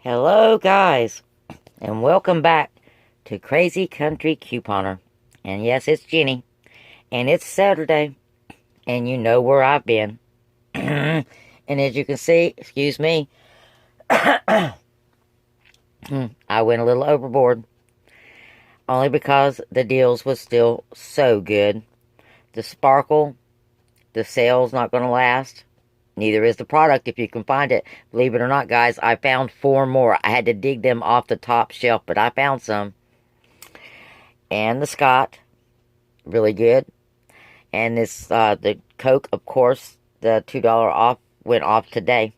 Hello, guys, and welcome back to Crazy Country Couponer. And yes, it's Jenny, and it's Saturday, and you know where I've been. And as you can see, excuse me, I went a little overboard, only because the deals was still so good. The sparkle, the sale's not going to last. Neither is the product if you can find it. Believe it or not, guys, I found 4 more. I had to dig them off the top shelf, but I found some. And the Scott, really good. And this, the Coke, of course, the $2 off went off today.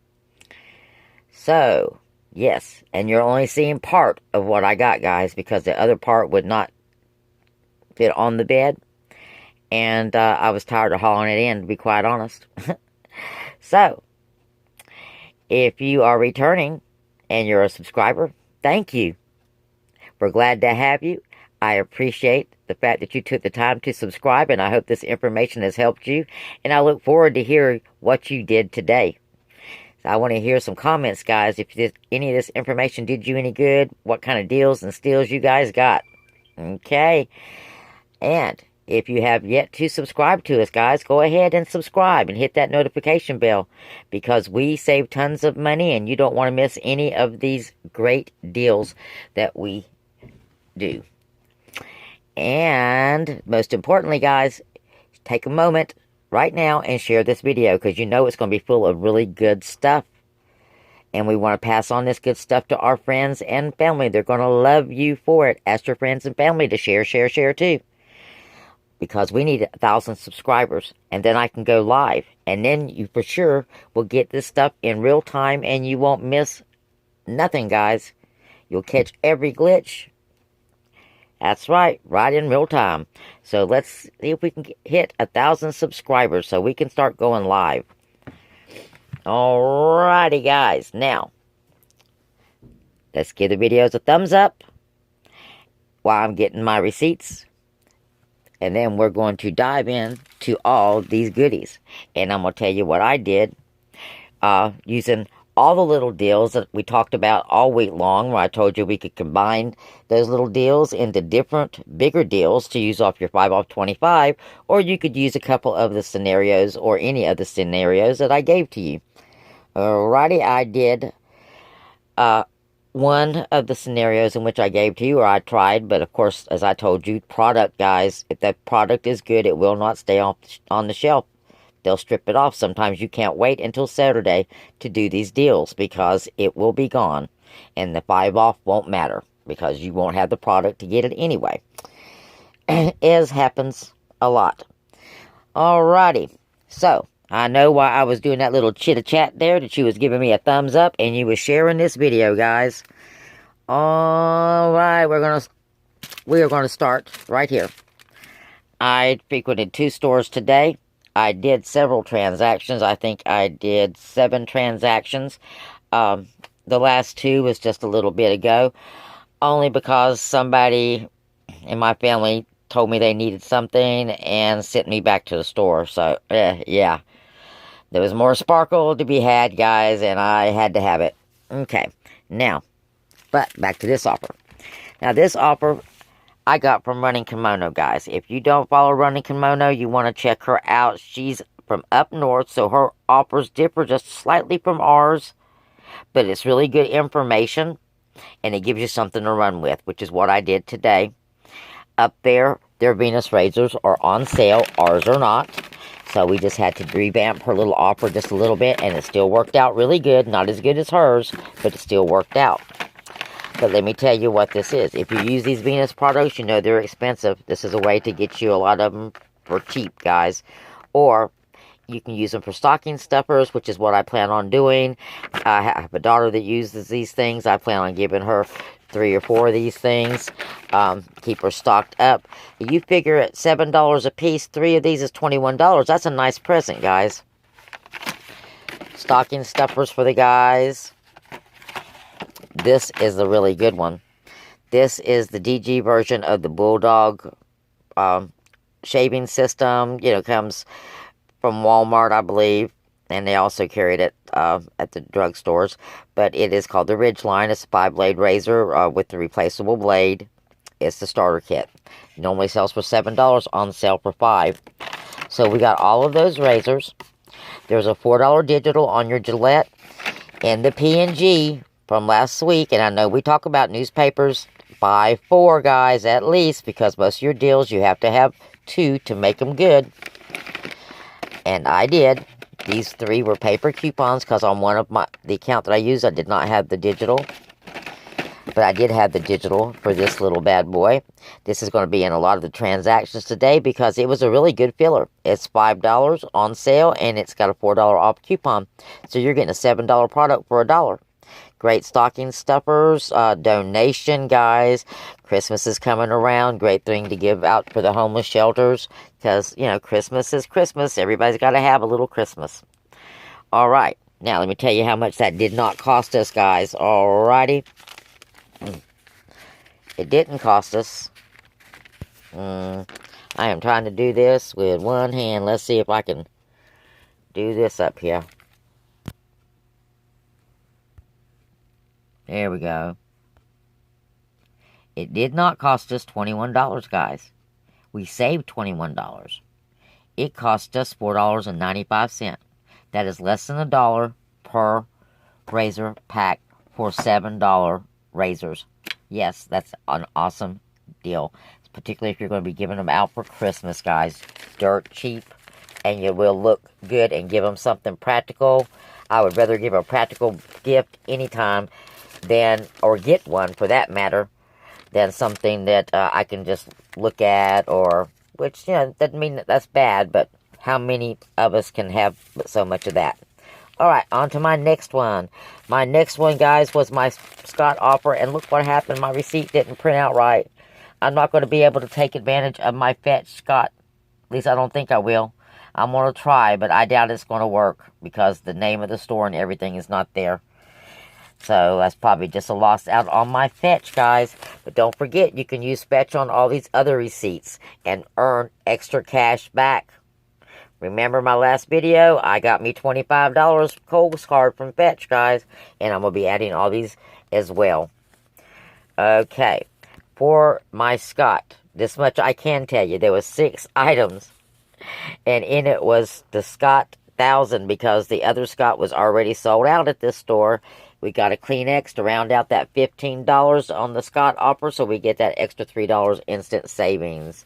So, yes, and you're only seeing part of what I got, guys, because the other part would not fit on the bed. And I was tired of hauling it in, to be quite honest. So, if you are returning and you're a subscriber, thank you. We're glad to have you. I appreciate the fact that you took the time to subscribe, and I hope this information has helped you. And I look forward to hearing what you did today. So I want to hear some comments, guys. If any of this information did you any good, what kind of deals and steals you guys got. Okay. And if you have yet to subscribe to us, guys, go ahead and subscribe and hit that notification bell, because we save tons of money and you don't want to miss any of these great deals that we do. And most importantly, guys, take a moment right now and share this video, because you know it's going to be full of really good stuff. And we want to pass on this good stuff to our friends and family. They're going to love you for it. Ask your friends and family to share too. Because we need 1,000 subscribers, and then I can go live, and then you for sure will get this stuff in real time, and you won't miss nothing, guys. You'll catch every glitch. That's right in real time. So let's see if we can hit 1,000 subscribers so we can start going live. Alrighty, guys. Now, let's give the videos a thumbs up while I'm getting my receipts. And then we're going to dive in to all these goodies. And I'm going to tell you what I did using all the little deals that we talked about all week long, where I told you we could combine those little deals into different bigger deals to use off your 5 off 25, or you could use a couple of the scenarios or any of the scenarios that I gave to you. Alrighty, I did one of the scenarios in which I gave to you, or I tried, but of course, as I told you, product, guys, if that product is good, it will not stay on the shelf. They'll strip it off. Sometimes you can't wait until Saturday to do these deals, because it will be gone, and the 5 off won't matter, because you won't have the product to get it anyway. As happens a lot. Alrighty, so I know why I was doing that little chitter-chat there, that you was giving me a thumbs up, and you was sharing this video, guys. Alright, we are gonna start right here. I frequented 2 stores today. I did several transactions. I think I did 7 transactions. The last 2 was just a little bit ago, only because somebody in my family told me they needed something and sent me back to the store. So, yeah. There was more sparkle to be had, guys, and I had to have it. Okay, now, but back to this offer. Now, this offer I got from Running Kimono, guys. If you don't follow Running Kimono, you want to check her out. She's from up north, so her offers differ just slightly from ours, but it's really good information, and it gives you something to run with, which is what I did today. Up there, their Venus razors are on sale. Ours are not. So we just had to revamp her little offer just a little bit, and it still worked out really good. Not as good as hers, but it still worked out. But let me tell you what this is. If you use these Venus products, you know they're expensive. This is a way to get you a lot of them for cheap, guys. Or you can use them for stocking stuffers, which is what I plan on doing. I have a daughter that uses these things. I plan on giving her 3 or 4 of these things. Keep her stocked up. You figure at $7 a piece, 3 of these is $21. That's a nice present, guys. Stocking stuffers for the guys. This is the really good one. This is the DG version of the Bulldog shaving system. You know, comes from Walmart, I believe. and they also carried it at the drugstores. But it is called the Ridgeline. It's a 5-blade razor with the replaceable blade. It's the starter kit. Normally sells for $7, on sale for $5. So we got all of those razors. There's a $4 digital on your Gillette, and the P&G from last week. And I know we talk about newspapers. Buy 4, guys, at least, because most of your deals you have to have 2 to make them good. And I did. These 3 were paper coupons because on one of the account that I used, I did not have the digital. But I did have the digital for this little bad boy. This is going to be in a lot of the transactions today because it was a really good filler. It's $5 on sale, and it's got a $4 off coupon. So you're getting a $7 product for $1. Great stocking stuffers, donation, guys. Christmas is coming around. Great thing to give out for the homeless shelters. Because, you know, Christmas is Christmas. Everybody's got to have a little Christmas. All right. Now, let me tell you how much that did not cost us, guys. All righty. It didn't cost us. I am trying to do this with one hand. Let's see if I can do this up here. There we go. It did not cost us $21, guys. We saved $21. It cost us $4.95. That is less than $1 per razor pack for $7 razors. Yes, that's an awesome deal. Particularly if you're going to be giving them out for Christmas, guys. Dirt cheap, and you will look good and give them something practical. I would rather give a practical gift anytime than, or get one for that matter, than something that I can just look at, or, which, you know, doesn't mean that that's bad, but how many of us can have so much of that? Alright, on to my next one. My next one, guys, was my Scott offer, and look what happened. My receipt didn't print out right. I'm not going to be able to take advantage of my Fetch Scott. At least I don't think I will. I'm going to try, but I doubt it's going to work, because the name of the store and everything is not there. So that's probably just a loss out on my Fetch, guys. But don't forget, you can use Fetch on all these other receipts and earn extra cash back. Remember my last video? I got me $25 Kohl's card from Fetch, guys. And I'm going to be adding all these as well. Okay. For my Scott, this much I can tell you. There was 6 items. And in it was the Scott 1000, because the other Scott was already sold out at this store. We got a Kleenex to round out that $15 on the Scott offer, so we get that extra $3 instant savings.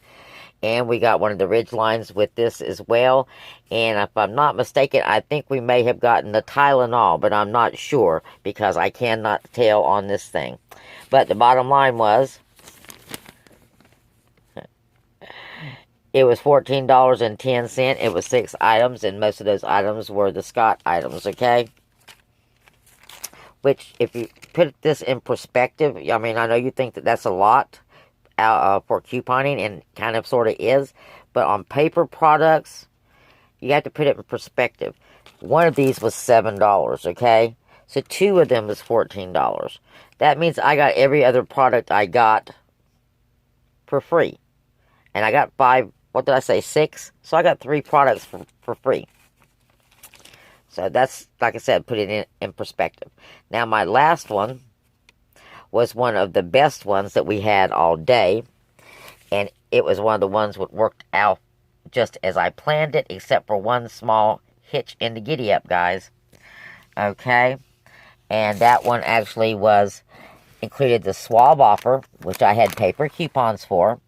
And we got one of the Ridgelines with this as well. And if I'm not mistaken, I think we may have gotten the Tylenol, but I'm not sure, because I cannot tell on this thing. But the bottom line was, it was $14.10. It was 6 items, and most of those items were the Scott items, okay? Which, if you put this in perspective, I mean, I know you think that that's a lot for couponing, and kind of sort of is, but on paper products, you have to put it in perspective. One of these was $7, okay? So 2 of them was $14. That means I got every other product I got for free. And I got 5, what did I say, 6? So I got 3 products for free. So that's, like I said, put it in perspective. Now my last one was one of the best ones that we had all day. And it was one of the ones that worked out just as I planned it, except for one small hitch in the giddy up, guys. Okay? And that one actually included the Swab offer, which I had paper coupons for.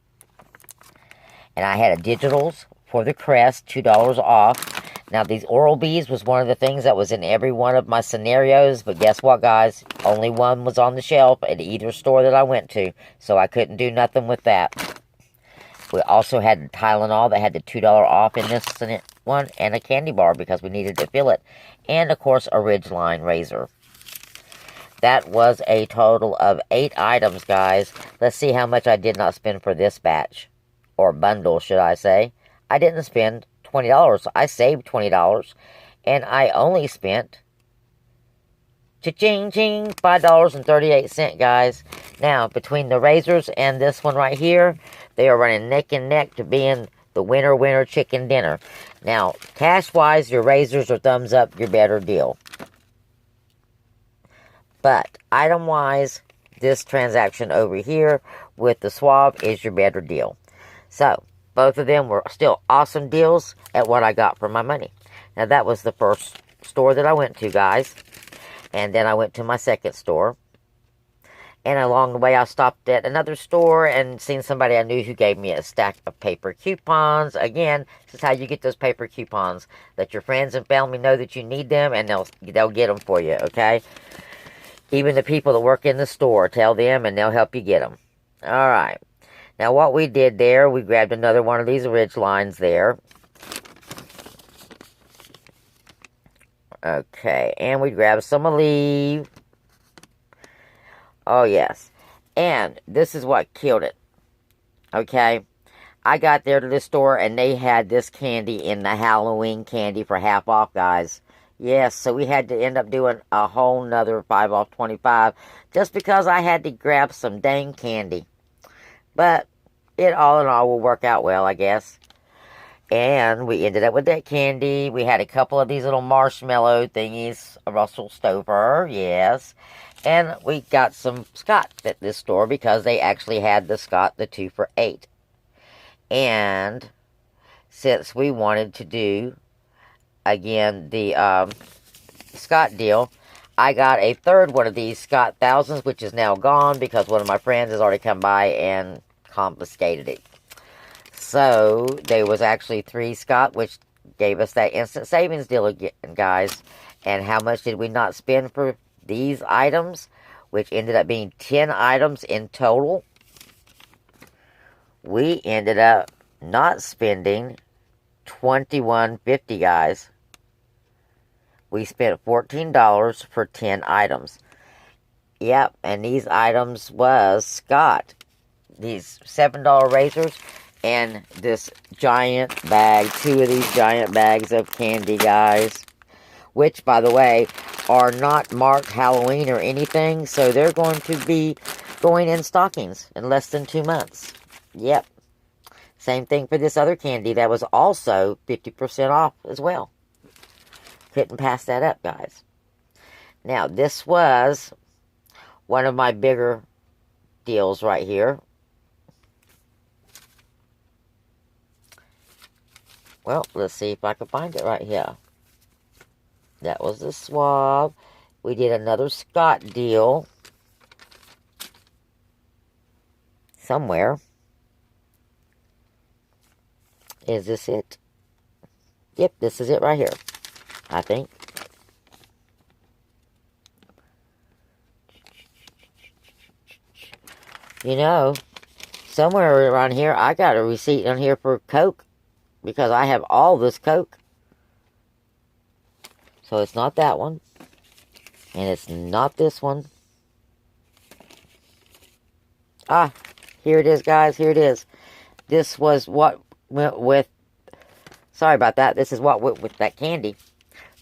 And I had a digitals for the Crest, $2 off. Now, these Oral-B's was one of the things that was in every one of my scenarios. But guess what, guys? Only one was on the shelf at either store that I went to. So I couldn't do nothing with that. We also had the Tylenol that had the $2 off in this one. And a candy bar because we needed to fill it. And, of course, a Ridgeline razor. That was a total of 8 items, guys. Let's see how much I did not spend for this batch. Or bundle, should I say. I didn't spend $20. I saved $20. And I only spent, cha-ching, ching, $5.38, guys. Now, between the razors and this one right here, they are running neck and neck to being The winner chicken dinner. Now, cash-wise, your razors are thumbs up, your better deal. But item-wise, this transaction over here with the swab is your better deal. So, both of them were still awesome deals at what I got for my money. Now, that was the first store that I went to, guys. And then I went to my second store. And along the way, I stopped at another store and seen somebody I knew who gave me a stack of paper coupons. Again, this is how you get those paper coupons. Let your friends and family know that you need them, and they'll get them for you, okay? Even the people that work in the store, tell them, and they'll help you get them. All right. Now, what we did there, we grabbed another one of these ridge lines there. Okay, and we grabbed some Aleve. Oh, yes. And this is what killed it. Okay? I got there to the store, and they had this candy in the Halloween candy for half off, guys. Yes, so we had to end up doing a whole nother 5 off 25 just because I had to grab some dang candy. But it all in all will work out well, I guess. And we ended up with that candy. We had a couple of these little marshmallow thingies, a Russell Stover, yes. And we got some Scott at this store because they actually had the Scott, the 2 for $8. And since we wanted to do, again, the Scott deal, I got a third one of these Scott Thousands, which is now gone because one of my friends has already come by and confiscated it. So, there was actually 3 Scott, which gave us that instant savings deal again, guys. And how much did we not spend for these items, which ended up being 10 items in total? We ended up not spending $21.50, guys. We spent $14 for 10 items. Yep, and these items was Scott. These $7 razors. And this giant bag, 2 of these giant bags of candy, guys. Which, by the way, are not marked Halloween or anything. So they're going to be going in stockings in less than 2 months. Yep. Same thing for this other candy that was also 50% off as well. Couldn't pass that up, guys. Now, this was one of my bigger deals right here. Well, let's see if I can find it right here. That was the swab. We did another Scott deal. Somewhere. Is this it? Yep, this is it right here. I think. You know, somewhere around here, I got a receipt on here for Coke. Because I have all this Coke. So it's not that one. And it's not this one. Ah, here it is, guys. Here it is. This was what went with... Sorry about that. This is what went with that candy.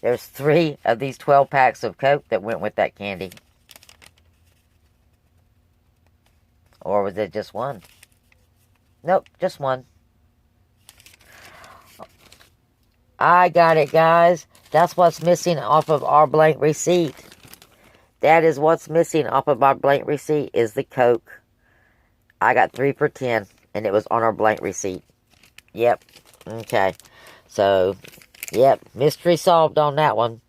There's 3 of these 12 packs of Coke that went with that candy. Or was it just one? Nope, just one. I got it, guys. That's what's missing off of our blank receipt. That is what's missing off of our blank receipt is the Coke. I got 3 for $10, and it was on our blank receipt. Yep. Okay. So, yep. Mystery solved on that one.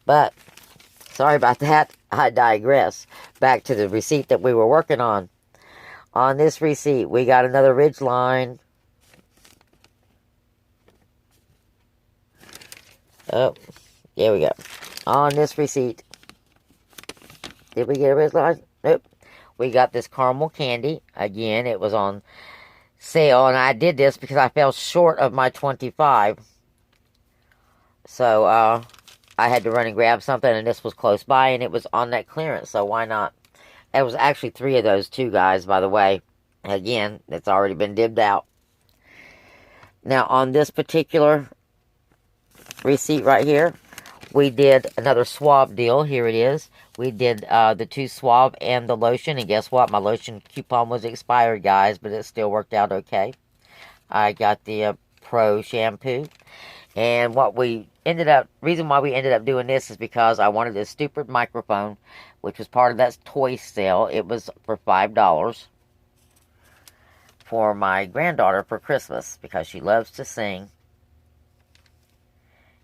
But, sorry about that. I digress. Back to the receipt that we were working on. On this receipt, we got another Ridgeline. Oh, there we go. On this receipt. Did we get a Ridgeline? Nope. We got this caramel candy. Again, it was on sale. And I did this because I fell short of my 25. So, I had to run and grab something. And this was close by. And it was on that clearance. So, why not? There was actually 3 of those too, guys, by the way. Again, it's already been dibbed out. Now, on this particular receipt right here, we did another swab deal. Here it is. We did the 2 swab and the lotion, and guess what? My lotion coupon was expired, guys, but it still worked out okay. I got the Pro shampoo. And reason why we ended up doing this is because I wanted this stupid microphone, which was part of that toy sale. It was for $5 for my granddaughter for Christmas because she loves to sing.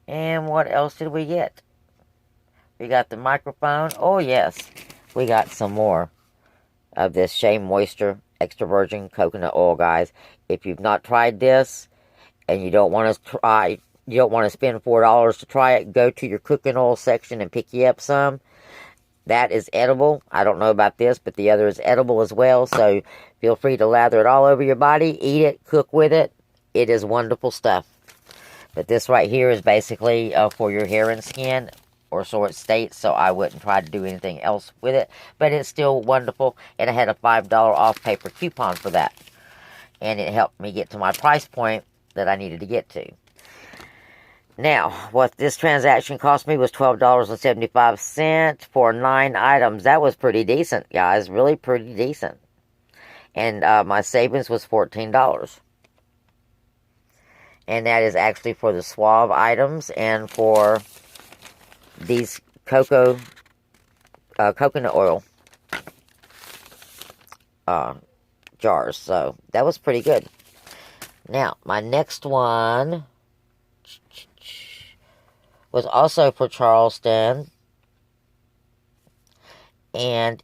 And what else did we get? We got the microphone. Oh, yes. We got some more of this Shea Moisture Extra Virgin Coconut Oil, guys. If you've not tried this and you don't want to spend $4 to try it, go to your cooking oil section and pick you up some. That is edible. I don't know about this, but the other is edible as well. So feel free to lather it all over your body, eat it, cook with it. It is wonderful stuff. But this right here is basically for your hair and skin, or so it states, so I wouldn't try to do anything else with it. But it's still wonderful, and I had a $5 off paper coupon for that. And it helped me get to my price point that I needed to get to. Now, what this transaction cost me was $12.75 for 9 items. That was pretty decent, guys. Really pretty decent. And my savings was $14. And that is actually for the Suave items and for these coconut oil jars. So that was pretty good. Now, my next one was also for Charleston. And,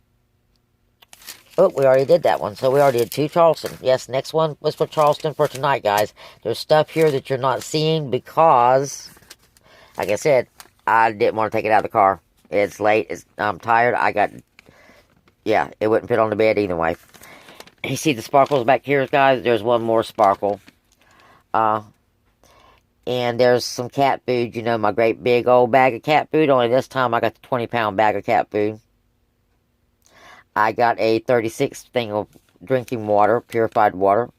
oh, we already did that one. So we already did 2 Charleston. Yes, next one was for Charleston for tonight, guys. There's stuff here that you're not seeing because, like I said, I didn't want to take it out of the car. It's late. I'm tired. It wouldn't fit on the bed either way. You see the sparkles back here, guys? There's one more sparkle. And there's some cat food. You know, my great big old bag of cat food. Only this time I got the 20-pound bag of cat food. I got a 36 thing of drinking water, purified water.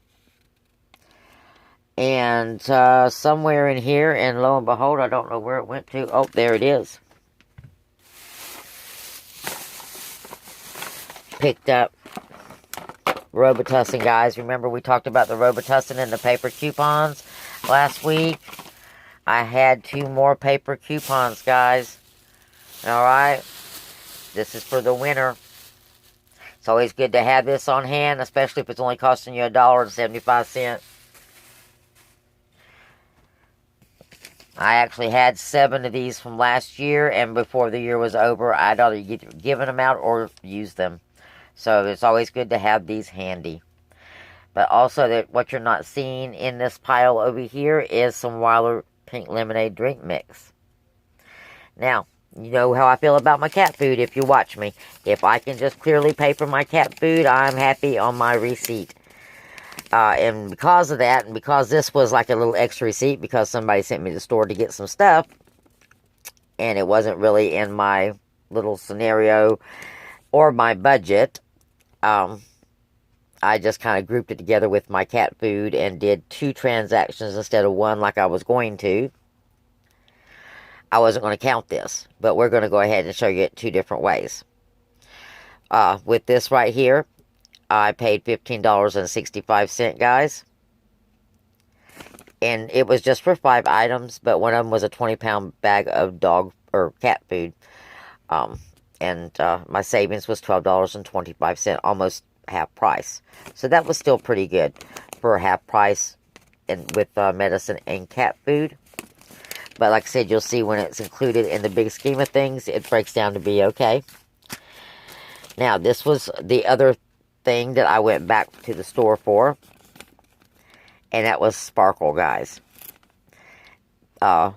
And somewhere in here, and lo and behold, I don't know where it went to. Oh, there it is. Picked up Robitussin, guys. Remember we talked about the Robitussin and the paper coupons last week? I had 2 more paper coupons, guys. Alright? This is for the winter. It's always good to have this on hand, especially if it's only costing you $1.75. I actually had 7 of these from last year, and before the year was over, I'd either given them out or used them. So it's always good to have these handy. But also, what you're not seeing in this pile over here is some Wilder Pink Lemonade drink mix. Now, you know how I feel about my cat food if you watch me. If I can just clearly pay for my cat food, I'm happy on my receipt. And because of that, and because this was like a little extra receipt because somebody sent me to the store to get some stuff, and it wasn't really in my little scenario or my budget, I just kind of grouped it together with my cat food and did 2 transactions instead of 1 like I was going to. I wasn't going to count this, but we're going to go ahead and show you it 2 different ways. With this right here, I paid $15.65, guys. And it was just for 5 items, but one of them was a 20-pound bag of dog or cat food. And my savings was $12.25, almost half price. So that was still pretty good for half price and with medicine and cat food. But like I said, you'll see when it's included in the big scheme of things, it breaks down to be okay. Now, this was the other thing that I went back to the store for. And that was Sparkle, guys. The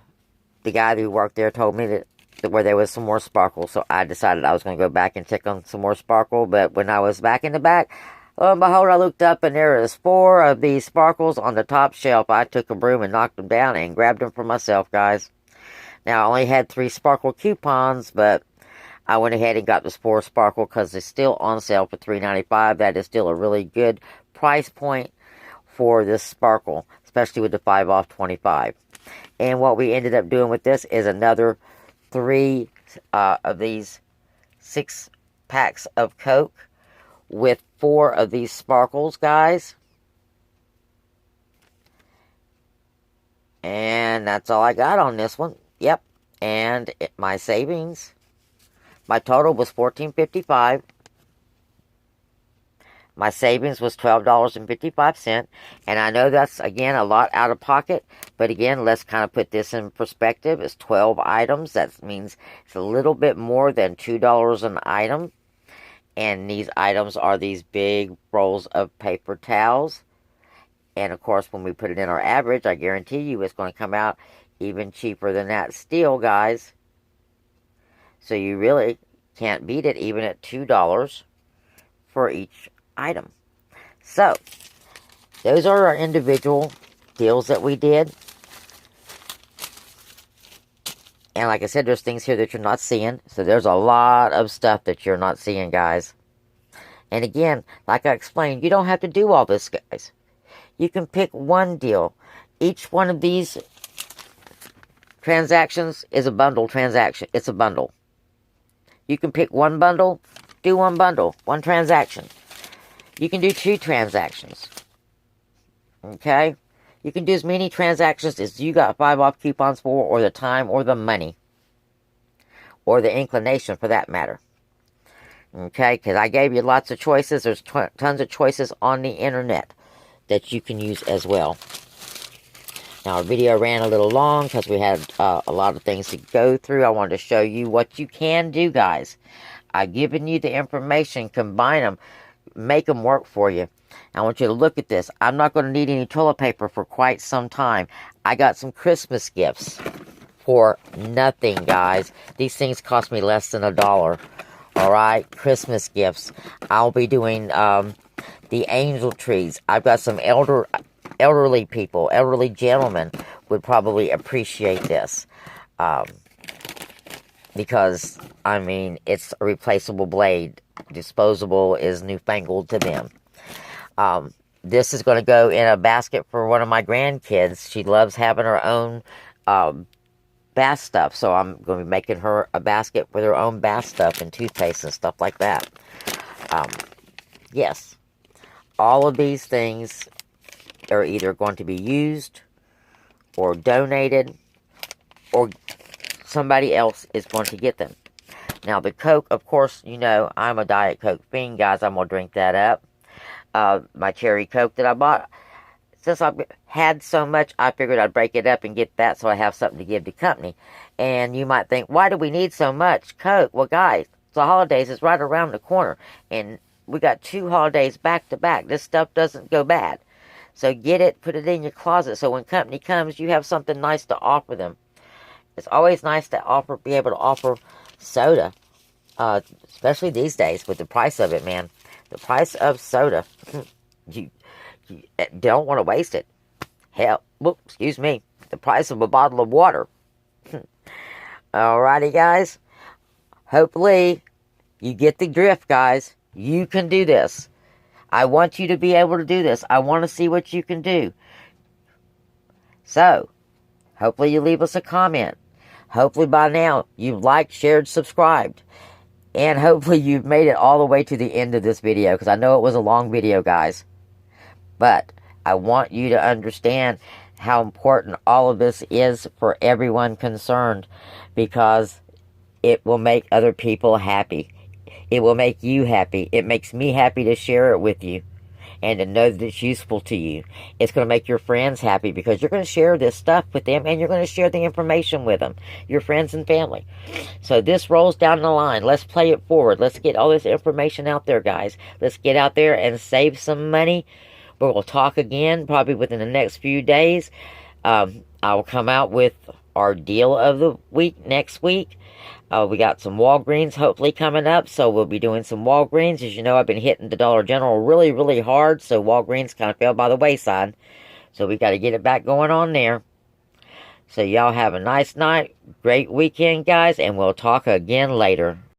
guy who worked there told me that where there was some more Sparkle. So I decided I was going to go back and check on some more Sparkle. But when I was back in the back, lo and behold, I looked up and there was 4 of these Sparkles on the top shelf. I took a broom and knocked them down and grabbed them for myself, guys. Now, I only had 3 Sparkle coupons, but I went ahead and got this 4 Sparkle because it's still on sale for $3.95. That is still a really good price point for this Sparkle, especially with the 5 off 25. And what we ended up doing with this is another 3 of these 6 packs of Coke with 4 of these Sparkles, guys. And that's all I got on this one. Yep. And my savings, my total was $14.55. My savings was $12.55. And I know that's, again, a lot out of pocket. But again, let's kind of put this in perspective. It's 12 items. That means it's a little bit more than $2 an item. And these items are these big rolls of paper towels. And of course, when we put it in our average, I guarantee you it's going to come out even cheaper than that still, guys. So you really can't beat it even at $2 for each item. So, those are our individual deals that we did. And like I said, there's things here that you're not seeing. So there's a lot of stuff that you're not seeing, guys. And again, like I explained, you don't have to do all this, guys. You can pick one deal. Each one of these transactions is a bundle transaction. It's a bundle. You can pick one bundle, do one bundle, one transaction. You can do 2 transactions. Okay? You can do as many transactions as you got 5 off coupons for, or the time, or the money. Or the inclination, for that matter. Okay? Because I gave you lots of choices. There's tons of choices on the internet that you can use as well. Now, our video ran a little long because we had a lot of things to go through. I wanted to show you what you can do, guys. I've given you the information. Combine them. Make them work for you. I want you to look at this. I'm not going to need any toilet paper for quite some time. I got some Christmas gifts for nothing, guys. These things cost me less than $1. Alright? Christmas gifts. I'll be doing the angel trees. I've got some elderly people, elderly gentlemen would probably appreciate this. Because, I mean, it's a replaceable blade. Disposable is newfangled to them. This is going to go in a basket for one of my grandkids. She loves having her own bath stuff. So I'm going to be making her a basket with her own bath stuff and toothpaste and stuff like that. Yes. All of these things are either going to be used or donated, or somebody else is going to get them. Now, the Coke, of course, you know, I'm a Diet Coke fiend, guys. I'm going to drink that up. My cherry Coke that I bought, since I've had so much, I figured I'd break it up and get that so I have something to give to company. And you might think, why do we need so much Coke? Well, guys, the holidays is right around the corner. And we got 2 holidays back to back. This stuff doesn't go bad. So get it, put it in your closet, so when company comes, you have something nice to offer them. It's always nice to be able to offer soda, especially these days with the price of it, man. The price of soda, you don't want to waste it. Hell, excuse me, the price of a bottle of water. Alrighty, guys. Hopefully, you get the drift, guys. You can do this. I want you to be able to do this. I want to see what you can do. So, hopefully you leave us a comment. Hopefully by now you've liked, shared, subscribed. And hopefully you've made it all the way to the end of this video, because I know it was a long video, guys. But I want you to understand how important all of this is for everyone concerned, because it will make other people happy. It will make you happy. It makes me happy to share it with you and to know that it's useful to you. It's going to make your friends happy, because you're going to share this stuff with them, and you're going to share the information with them, your friends and family. So this rolls down the line. Let's play it forward. Let's get all this information out there, guys. Let's get out there and save some money. We'll talk again probably within the next few days. I will come out with our deal of the week next week. We got some Walgreens hopefully coming up, so we'll be doing some Walgreens. As you know, I've been hitting the Dollar General really, really hard, so Walgreens kind of fell by the wayside. So we got to get it back going on there. So y'all have a nice night, great weekend, guys, and we'll talk again later.